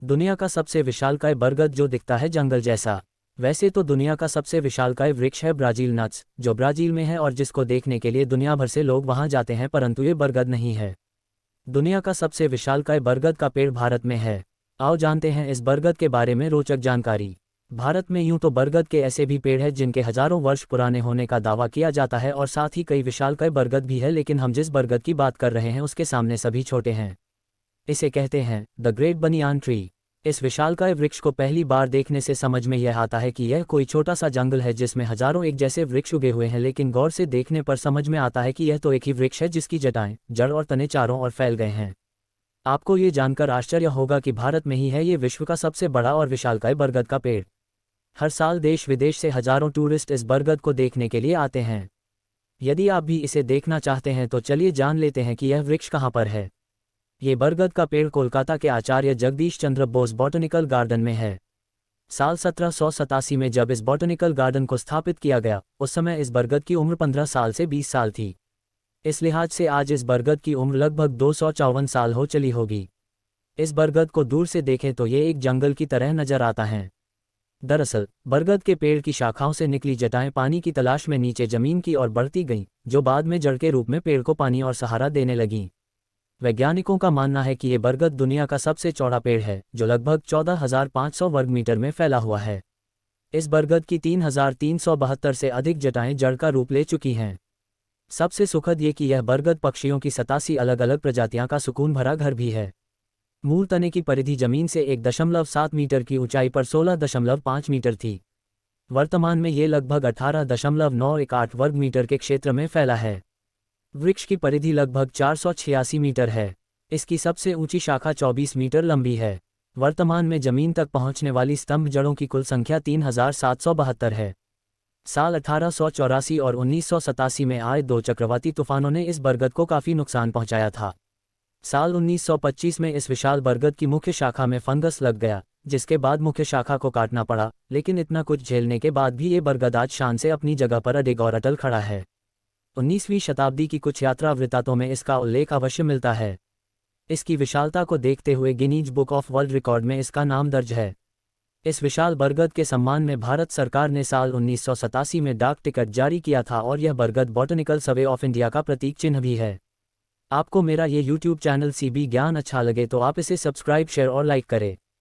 दुनिया का सबसे विशालकाय बरगद जो दिखता है जंगल जैसा। वैसे तो दुनिया का सबसे विशालकाय वृक्ष है ब्राज़ील नट्स, जो ब्राज़ील में है और जिसको देखने के लिए दुनिया भर से लोग वहां जाते हैं, परंतु ये बरगद नहीं है। दुनिया का सबसे विशालकाय बरगद का पेड़ भारत में है। आओ जानते हैं इस बरगद के बारे में रोचक जानकारी। भारत में यूं तो बरगद के ऐसे भी पेड़ हैं जिनके हजारों वर्ष पुराने होने का दावा किया जाता है और साथ ही कई विशालकाय बरगद भी है, लेकिन हम जिस बरगद की बात कर रहे हैं उसके सामने सभी छोटे हैं। इसे कहते हैं द ग्रेट बनियान ट्री। इस विशालकाय वृक्ष को पहली बार देखने से समझ में यह आता है कि यह कोई छोटा सा जंगल है जिसमें हजारों एक जैसे वृक्ष उगे हुए हैं, लेकिन गौर से देखने पर समझ में आता है कि यह तो एक ही वृक्ष है जिसकी जटाएं, जड़ और तने चारों ओर फैल गए हैं। आपको ये जानकर आश्चर्य होगा कि भारत में ही है ये विश्व का सबसे बड़ा और विशालकाय बरगद का पेड़। हर साल देश विदेश से हजारों टूरिस्ट इस बरगद को देखने के लिए आते हैं। यदि आप भी इसे देखना चाहते हैं तो चलिए जान लेते हैं कि यह वृक्ष कहाँ पर है। ये बरगद का पेड़ कोलकाता के आचार्य जगदीश चंद्र बोस बॉटनिकल गार्डन में है। साल 1787 में जब इस बॉटनिकल गार्डन को स्थापित किया गया, उस समय इस बरगद की उम्र 15 साल से 20 साल थी। इस लिहाज से आज इस बरगद की उम्र लगभग 254 साल हो चली होगी। इस बरगद को दूर से देखें तो ये एक जंगल की तरह नजर आता है। दरअसल बरगद के पेड़ की शाखाओं से निकली जटाएं पानी की तलाश में नीचे जमीन की ओर बढ़ती गईं, जो बाद में जड़ के रूप में पेड़ को पानी और सहारा देने लगीं। वैज्ञानिकों का मानना है कि ये बरगद दुनिया का सबसे चौड़ा पेड़ है, जो लगभग 14,500 वर्ग मीटर में फैला हुआ है। इस बरगद की 3,372 से अधिक जटाएं जड़ का रूप ले चुकी हैं। सबसे सुखद ये कि यह बरगद पक्षियों की 87 अलग अलग प्रजातियां का सुकून भरा घर भी है। मूल तने की परिधि जमीन से 1.7 मीटर की ऊंचाई पर 16.5 मीटर थी। वर्तमान में ये लगभग 18.918 वर्ग मीटर के क्षेत्र में फैला है। वृक्ष की परिधि लगभग 486 मीटर है। इसकी सबसे ऊंची शाखा 24 मीटर लंबी है। वर्तमान में जमीन तक पहुंचने वाली स्तंभ जड़ों की कुल संख्या 3,772 है। साल 1884 और 1987 में आए 2 चक्रवाती तूफानों ने इस बरगद को काफी नुकसान पहुंचाया था। साल 1925 में इस विशाल बरगद की मुख्य शाखा में फंगस लग गया, जिसके बाद मुख्य शाखा को काटना पड़ा, लेकिन इतना कुछ झेलने के बाद भी ये बरगद आज शान से अपनी जगह पर अडिग और अटल खड़ा है। 19वीं शताब्दी की कुछ यात्रा वृत्तांतों में इसका उल्लेख अवश्य मिलता है। इसकी विशालता को देखते हुए Guinness book of world record में इसका नाम दर्ज है। इस विशाल बरगद के सम्मान में भारत सरकार ने साल 1987 में डाक टिकट जारी किया था और यह बरगद बॉटनिकल सर्वे ऑफ इंडिया का प्रतीक चिन्ह भी है। आपको मेरा ये YouTube चैनल CB ज्ञान अच्छा लगे तो आप इसे सब्सक्राइब, शेयर और लाइक करें।